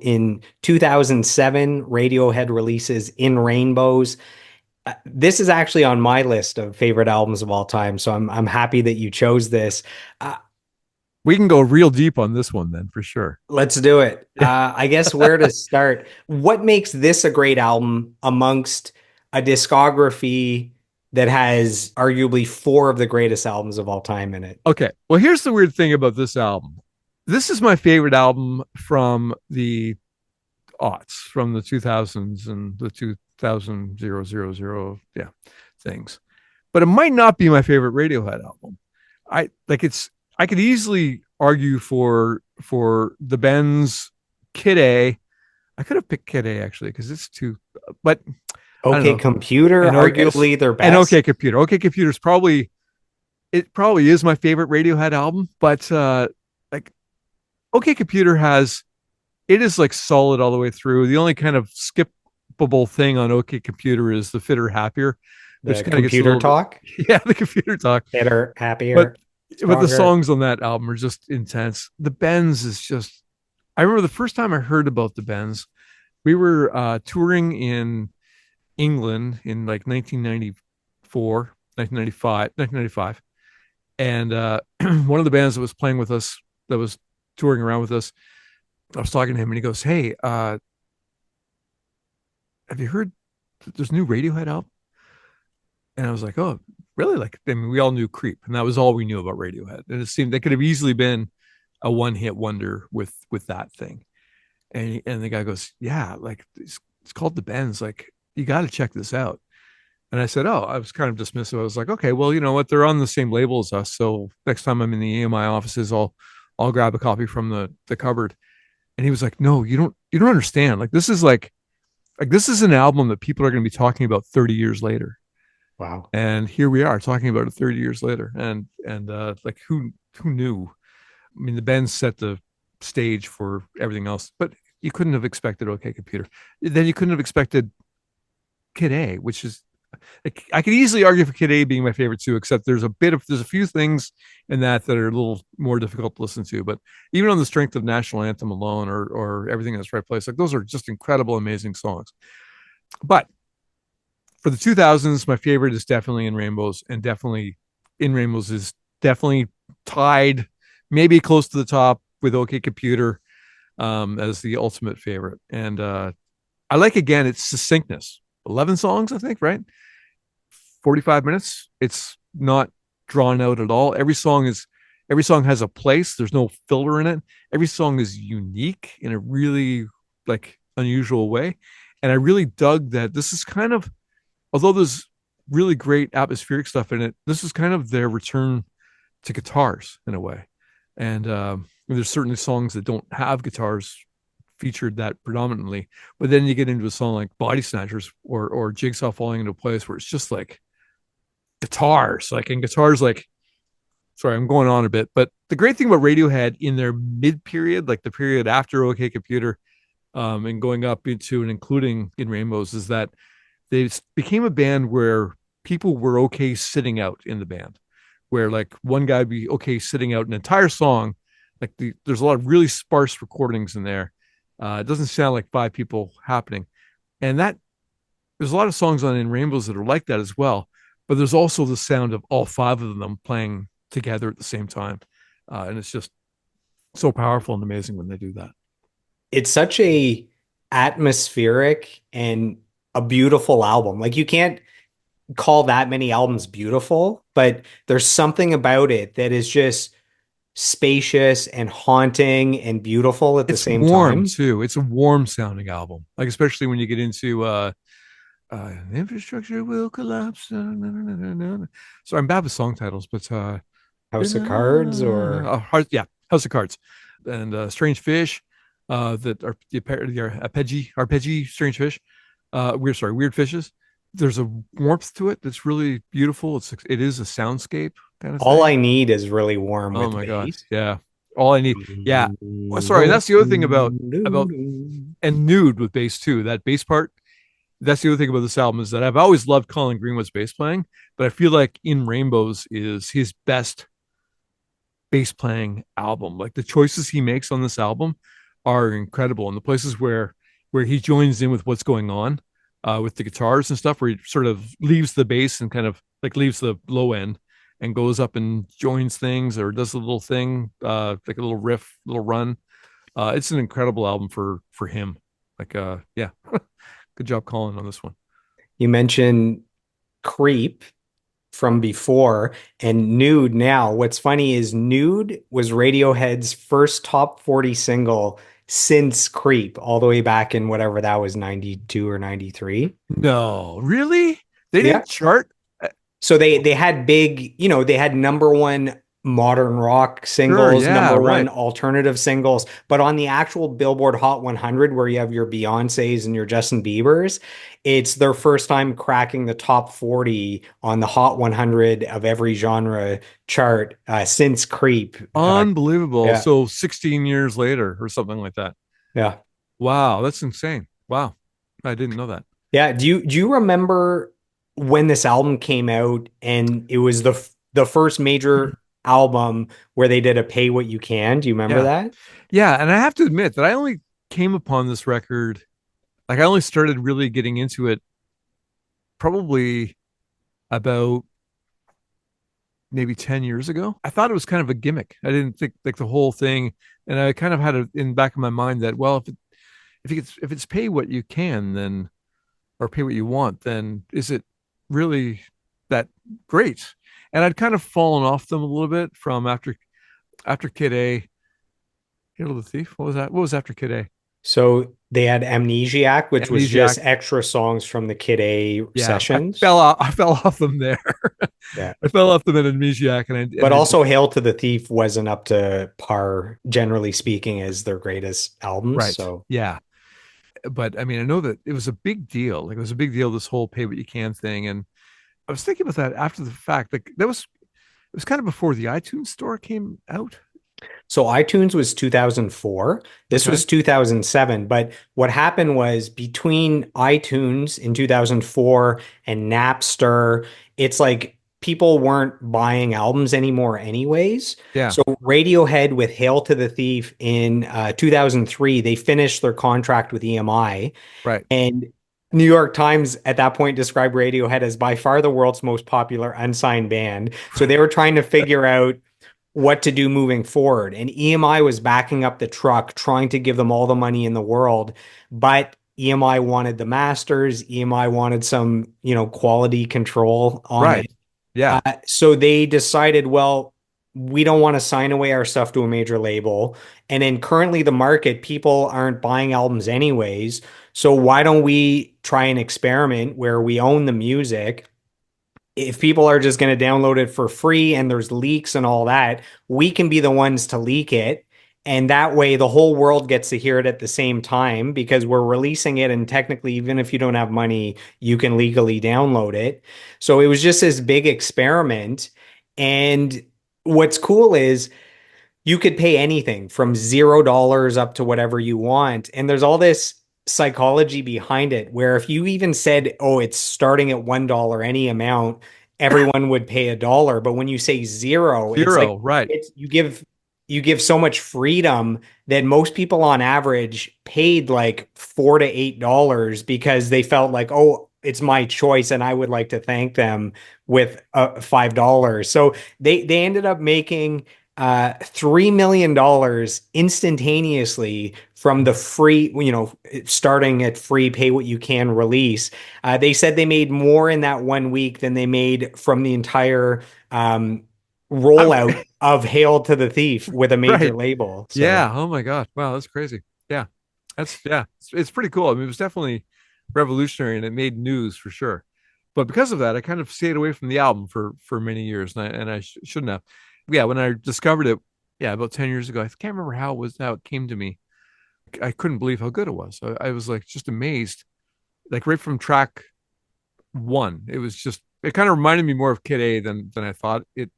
In 2007, Radiohead releases In Rainbows. This is actually on my list of favorite albums of all time, so I'm happy that you chose this. Uh, We can go real deep on this one then for sure. let's do it. Yeah. I guess where to start? What makes this a great album amongst a discography that has arguably four of the greatest albums of all time in it? Okay. Well, here's the weird thing about this album. This is my favorite album from the aughts, from the 2000s and the 2000 yeah, things. But it might not be my favorite Radiohead album. I like it's I could easily argue for the Benz Kid A. I could have picked Kid A actually because it's too, but I don't OK know. Computer, And arguably their and best. OK Computer. OK Computer is probably it probably is my favorite Radiohead album, but like OK Computer has it is like solid all the way through. The only kind of skippable thing on OK Computer is the Fitter Happier, which The kind of gets a computer little bit talk, yeah, the computer talk. better, But happier, the stronger. songs on that album are just intense. The Bends is just I remember the first time I heard about the Bends, we were touring in England in like 1994, 1995, 1995. And one of the bands that was playing with us, that was touring around with us, I was talking to him and he goes, "Hey, have you heard there's a new Radiohead album?" And I was like, "Oh, really?" Like, I mean, we all knew Creep, and that was all we knew about Radiohead. And it seemed that could have easily been a one-hit wonder with that thing. And the guy goes, "Yeah, like it's called The Bends. Like, you got to check this out." And I said, "Oh," I was kind of dismissive. I was like, "Okay, well, you know what? They're on the same label as us. So next time I'm in the EMI offices, I'll grab a copy from the cupboard." And he was like, "No, you don't understand. Like this is an album that people are going to be talking about 30 years later." Wow. And here we are talking about it 30 years later. And like who knew? I mean, the band set the stage for everything else, but you couldn't have expected OK Computer. Then you couldn't have expected Kid A, which is like, I could easily argue for Kid A being my favorite too, except there's a few things in that are a little more difficult to listen to. But even on the strength of National Anthem alone, or Everything in Its Right Place, like those are just incredible, amazing songs. But for the 2000s, my favorite is definitely In Rainbows, and definitely In Rainbows is definitely tied, maybe close to the top with OK Computer as the ultimate favorite. And I like again its succinctness. 11 songs, I think, right? 45 minutes. It's not drawn out at all. Every song has a place. There's no filler in it. Every song is unique in a really like unusual way. And I really dug that this is kind of, although there's really great atmospheric stuff in it, this is kind of their return to guitars in a way. And there's certainly songs that don't have guitars featured that predominantly, but then you get into a song like Body Snatchers or Jigsaw Falling into Place, where it's just like guitars, like and guitars like. Sorry, I'm going on a bit, but the great thing about Radiohead in their mid period, like the period after OK Computer, and going up into and including In Rainbows, is that they became a band where people were okay sitting out in the band, where like one guy would be okay sitting out an entire song. There's a lot of really sparse recordings in there. It doesn't sound like five people happening, and that there's a lot of songs on In Rainbows that are like that as well. But there's also the sound of all five of them playing together at the same time, and it's just so powerful and amazing when they do that. It's such a atmospheric and a beautiful album. Like you can't call that many albums beautiful, but there's something about it that is just spacious and haunting and beautiful at the It's same warm time. too. It's a warm sounding album, like especially when you get into infrastructure will collapse. So I'm bad with song titles, but House of Cards or yeah, House of Cards and Strange Fish, that are the arpeggi Strange Fish. Weird Fishes. There's a warmth to it that's really beautiful. It is a soundscape kind of All I thing. Need is really warm Oh with my god, bass. yeah. All I need, yeah. Well, sorry, that's the other thing about and Nude with bass too. That bass part, that's the other thing about this album is that I've always loved Colin Greenwood's bass playing, but I feel like In Rainbows is his best bass playing album. Like the choices he makes on this album are incredible, and the places where he joins in with what's going on with the guitars and stuff, where he sort of leaves the bass and kind of like leaves the low end and goes up and joins things or does a little thing, like a little riff, little run. It's an incredible album for him. Like, yeah, good job calling on this one. You mentioned Creep from before and Nude now. What's funny is Nude was Radiohead's first top 40 single since Creep, all the way back in whatever that was, 92 or 93. No, really? They Yeah. didn't chart? So they had big, they had number one modern rock Sure, singles, yeah, number one right. alternative singles, but on the actual Billboard Hot 100, where you have your Beyoncés and your Justin Biebers, it's their first time cracking the top 40 on the Hot 100 of every genre chart since Creep. Unbelievable. Yeah, So 16 years later or something like that. yeah, Wow, that's insane. Wow. I didn't know that. yeah. Do you remember when this album came out and it was the first major album where they did a pay what you can? Do you remember Yeah. that? Yeah, and I have to admit that I only came upon this record, like I only started really getting into it probably about maybe 10 years ago. I thought it was kind of a gimmick. I didn't think like the whole thing, and I kind of had it in the back of my mind that, well, if it's pay what you can, then or pay what you want, then is it really that great? And I'd kind of fallen off them a little bit from after Kid A, Hail to the Thief. What was that? What was after Kid A? So they had Amnesiac, which was just Amnesiac. extra songs from the Kid A Yeah, sessions. I fell off them there. Yeah. I fell off them in Amnesiac, But I just also Hail to the Thief wasn't up to par, generally speaking, as their greatest albums. right. So Yeah, but I mean, I know that it was a big deal. Like it was a big deal, this whole pay what you can thing. And I was thinking about that after the fact. Like that was it was kind of before the iTunes store came out. So iTunes was 2004. This Okay. was 2007. But what happened was between iTunes in 2004 and Napster, it's like people weren't buying albums anymore anyways. Yeah. So Radiohead with Hail to the Thief in 2003, they finished their contract with EMI. Right. And New York Times at that point described Radiohead as by far the world's most popular unsigned band. So they were trying to figure out what to do moving forward. And EMI was backing up the truck, trying to give them all the money in the world. But EMI wanted the masters. EMI wanted some, quality control on Right. it. Yeah. So they decided, well, we don't want to sign away our stuff to a major label. And in currently the market, people aren't buying albums anyways. So why don't we try an experiment where we own the music? If people are just going to download it for free and there's leaks and all that, we can be the ones to leak it. And that way, the whole world gets to hear it at the same time because we're releasing it. And technically, even if you don't have money, you can legally download it. So it was just this big experiment. And what's cool is you could pay anything from $0 up to whatever you want. And there's all this psychology behind it where if you even said, oh, it's starting at $1, any amount, everyone would pay a dollar. But when you say zero, it's like Zero. Right. it's you give so much freedom that most people on average paid like $4 to $8 because they felt like, oh, it's my choice and I would like to thank them with $5. So they ended up making $3 million instantaneously from the free, starting at free pay what you can release. They said they made more in that 1 week than they made from the entire rollout of Hail to the Thief with a major Right. label. So, Yeah. Oh my God. Wow, that's crazy. Yeah. It's pretty cool. I mean, it was definitely revolutionary and it made news for sure. But because of that, I kind of stayed away from the album for many years, and I shouldn't have. Yeah, when I discovered it, yeah, about 10 years ago, I can't remember how it came to me. I couldn't believe how good it was. I was like just amazed, like right from track one. It was just it kind of reminded me more of Kid A than I thought it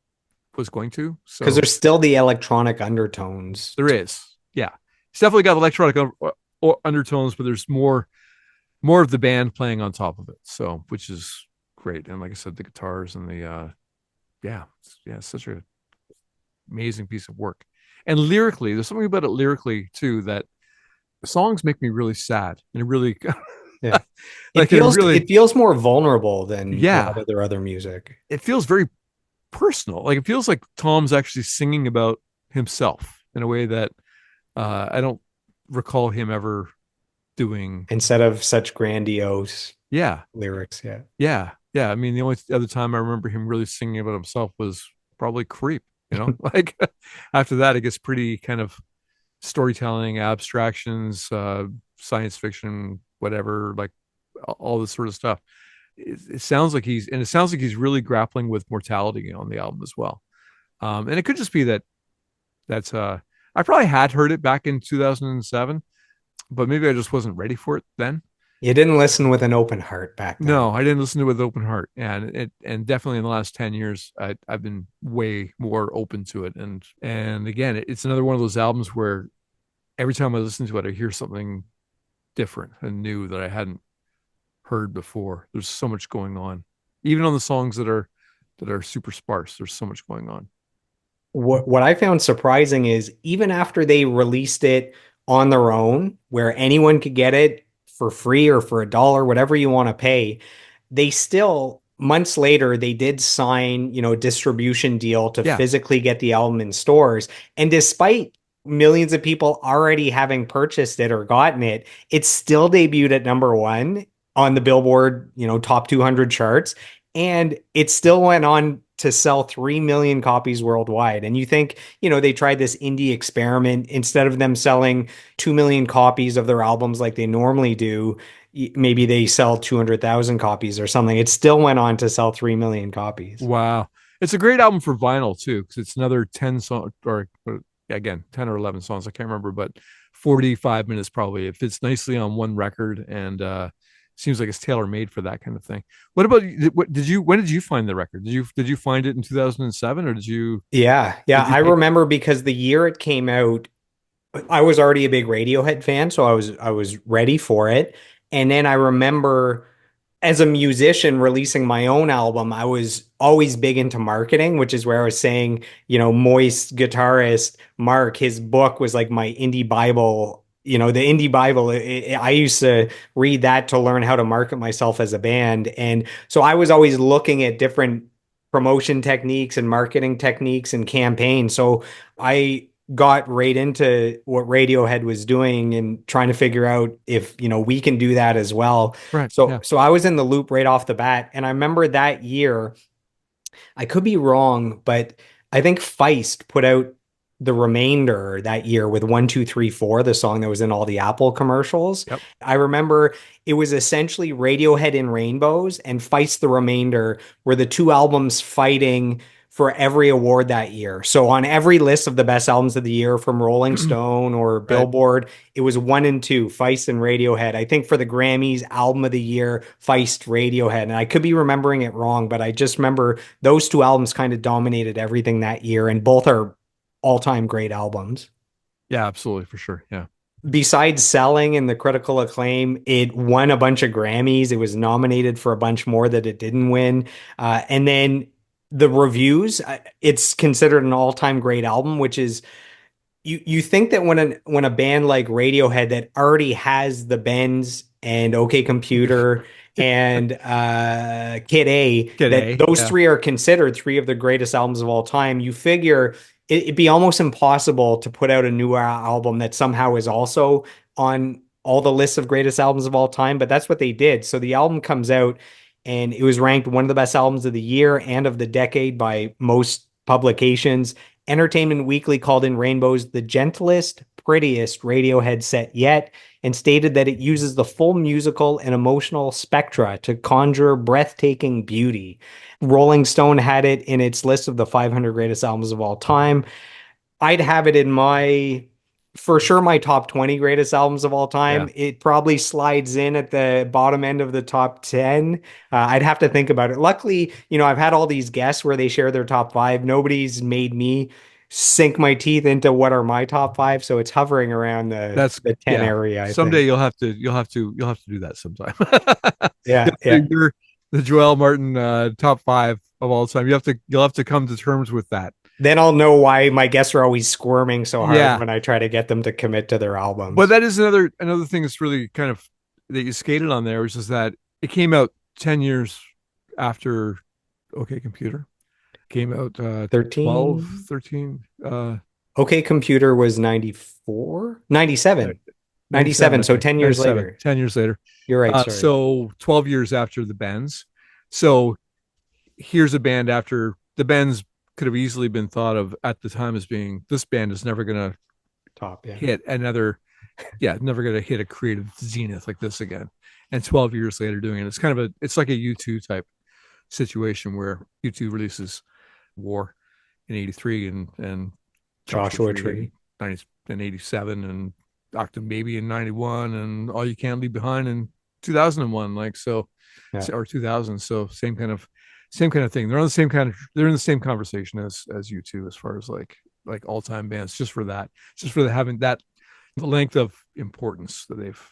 was going to. because So there's still the electronic undertones. there is, yeah, it's definitely got electronic undertones, but there's more of the band playing on top of it. So which is great, and like I said, the guitars and the yeah, it's such a amazing piece of work. And lyrically, there's something about it lyrically too that songs make me really sad, and it really Yeah. like it really, It feels more vulnerable than a lot yeah, of their other music. it feels very personal. Like it feels like Tom's actually singing about himself in a way that I don't recall him ever doing. Instead of such grandiose Yeah, lyrics. Yeah. yeah, yeah. I mean, the only other time I remember him really singing about himself was probably Creep. You know, like after that, it gets pretty kind of storytelling, abstractions, science fiction, whatever, like all this sort of stuff. It sounds like it sounds like he's really grappling with mortality on the album as well. And it could just be that that's I probably had heard it back in 2007, but maybe I just wasn't ready for it then. You didn't listen with an open heart back No, then. I didn't listen to it with open heart, and definitely in the last 10 years, I've been way more open to it, and again, it's another one of those albums where every time I listen to it, I hear something different and new that I hadn't heard before. There's so much going on, even on the songs that are super sparse. There's so much going on. What I found surprising is even after they released it on their own, where anyone could get it for free or for $1, whatever you want to pay, they still months later they did sign, a distribution deal to Yeah, physically get the album in stores. And despite millions of people already having purchased it or gotten it, it still debuted at number one on the Billboard, top 200 charts. And it still went on to sell 3 million copies worldwide. And you think, they tried this indie experiment instead of them selling 2 million copies of their albums like they normally do, maybe they sell 200,000 copies or something. It still went on to sell 3 million copies. wow, it's a great album for vinyl too, because it's another 10 song or again 10 or 11 songs. I can't remember, but 45 minutes probably. It fits nicely on one record, and seems like it's tailor made for that kind of thing. What about what did you? When did you find the record? Did you find it in 2007, or Yeah. Yeah. did you I take? remember because the year it came out, I was already a big Radiohead fan, so I was ready for it. And then I remember as a musician releasing my own album, I was always big into marketing, which is where I was saying, Moist guitarist Mark, his book was like my indie Bible, the indie Bible. I used to read that to learn how to market myself as a band. And so I was always looking at different promotion techniques and marketing techniques and campaigns. So I got right into what Radiohead was doing and trying to figure out if, we can do that as well. Right, So yeah, so I was in the loop right off the bat. And I remember that year, I could be wrong, but I think Feist put out the remainder that year with 1, 2, 3, 4, the song that was in all the Apple commercials. yep. I remember it was essentially Radiohead in Rainbows and Feist the Remainder were the two albums fighting for every award that year. So on every list of the best albums of the year from Rolling Stone or Right. Billboard, it was 1 and 2, Feist and Radiohead. I think for the Grammys, album of the year, Feist, Radiohead. And I could be remembering it wrong, but I just remember those two albums kind of dominated everything that year, and both are all-time great albums. Yeah, absolutely, for sure. Yeah. Besides selling and the critical acclaim, it won a bunch of Grammys. It was nominated for a bunch more that it didn't win. And then the reviews, it's considered an all-time great album, which is you think that when a band like Radiohead that already has the Bends and OK Computer and Kid A, Kid that A. those Yeah. three are considered three of the greatest albums of all time, you figure it'd be almost impossible to put out a new album that somehow is also on all the lists of greatest albums of all time, but that's what they did. So the album comes out and it was ranked one of the best albums of the year and of the decade by most publications. Entertainment Weekly called in Rainbows the gentlest, prettiest Radiohead set yet, and stated that it uses the full musical and emotional spectra to conjure breathtaking beauty. Rolling Stone had it in its list of the 500 greatest albums of all time. I'd have it in for sure, my top 20 greatest albums of all Yeah. time. It probably slides in at the bottom end of the top 10. I'd have to think about it. Luckily, I've had all these guests where they share their top five. Nobody's made me sink my teeth into what are my top five. So it's hovering around That's the 10 yeah. area, I Someday think. you'll have to do that sometime. Yeah. Yeah. You're the Joel Martin top five of all time. You'll have to come to terms with that. Then I'll know why my guests are always squirming so hard Yeah, when I try to get them to commit to their but albums. that is another thing that's really kind of that you skated on there, which is that it came out 10 years after OK Computer. Came out 12, 13. 13, Okay, Computer was 94, 97, 97, 97. I So think. 10 years 97, later. 10 years later. You're right. Sorry. So 12 years after the Bends. So here's a band after the Bends could have easily been thought of at the time as being this band is never going to Top. Yeah. hit another, yeah, never going to hit a creative zenith like this again. And 12 years later doing it, it's kind of it's like a U2 type situation where U2 releases War in 83 and Joshua Joshua Tree in Tree. 90 and 87 and Octave Baby in 91 and All You Can't Leave Behind in 2001, like so, Yeah. or 2000. So same kind of thing. They're on the same kind of they're in the same conversation as U2 as far as like all time bands, just for that, just for the, having that the length of importance that they've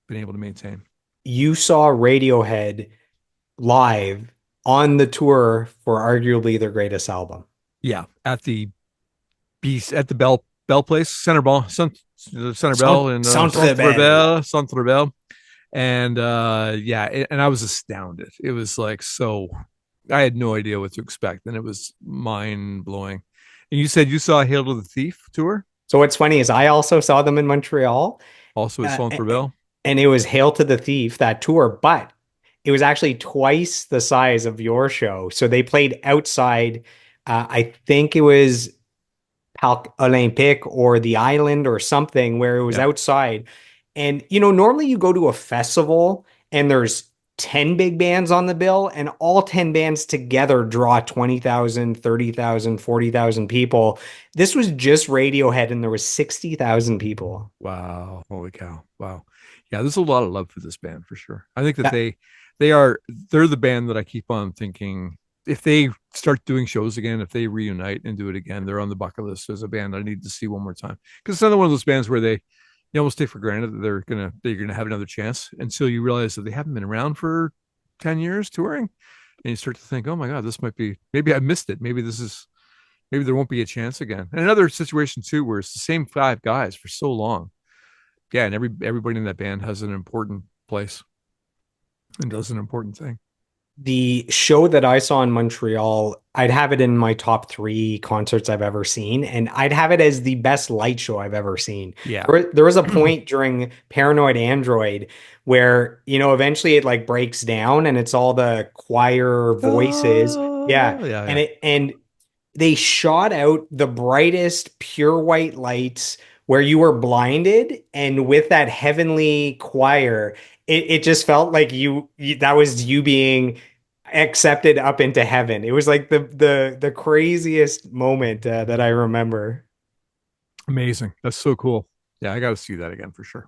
been able to maintain. You saw Radiohead live on the tour for arguably their greatest album. Yeah, at the Beast at the Bell Place, the Center Bell in Centre Bell. Centre Bell, and yeah, and I was astounded. It was like so. I had no idea what to expect, and it was mind blowing. And you said you saw Hail to the Thief tour, So what's funny is I also saw them in Montreal, also at uh, Centre Bell. and it was Hail to the Thief, that tour, but it was actually twice the size of your show. So they played outside. I think it was Parc Olympique or the island or something where it was Yeah, outside. And, normally you go to a festival and there's 10 big bands on the bill, and all 10 bands together draw 20,000, 30,000, 40,000 people. This was just Radiohead and there was 60,000 people. wow, holy cow, wow, yeah. There's a lot of love for this band for sure. I think that That they're the band that I keep on thinking if they start doing shows again, if they reunite and do it again, they're on the bucket list as a band I need to see one more time. Because it's another one of those bands where you almost take for granted that they're gonna have another chance until you realize that they haven't been around for 10 years touring. And you start to think, oh my God, this might be maybe I missed it. Maybe there won't be a chance again. And another situation too, where it's the same five guys for so long. Yeah, and everybody in that band has an important place and does an important thing. the show that I saw in Montreal, I'd have it in my top three concerts I've ever seen, and I'd have it as the best light show I've ever seen. Yeah. There was a point during Paranoid Android where, eventually it like breaks down and it's all the choir voices. Yeah. Oh, yeah, And yeah. they shot out the brightest pure white lights where you were blinded, and with that heavenly choir, it just felt like that was you being accepted up into heaven. It was like the craziest moment that I remember. Amazing. That's so cool. Yeah, I got to see that again for sure.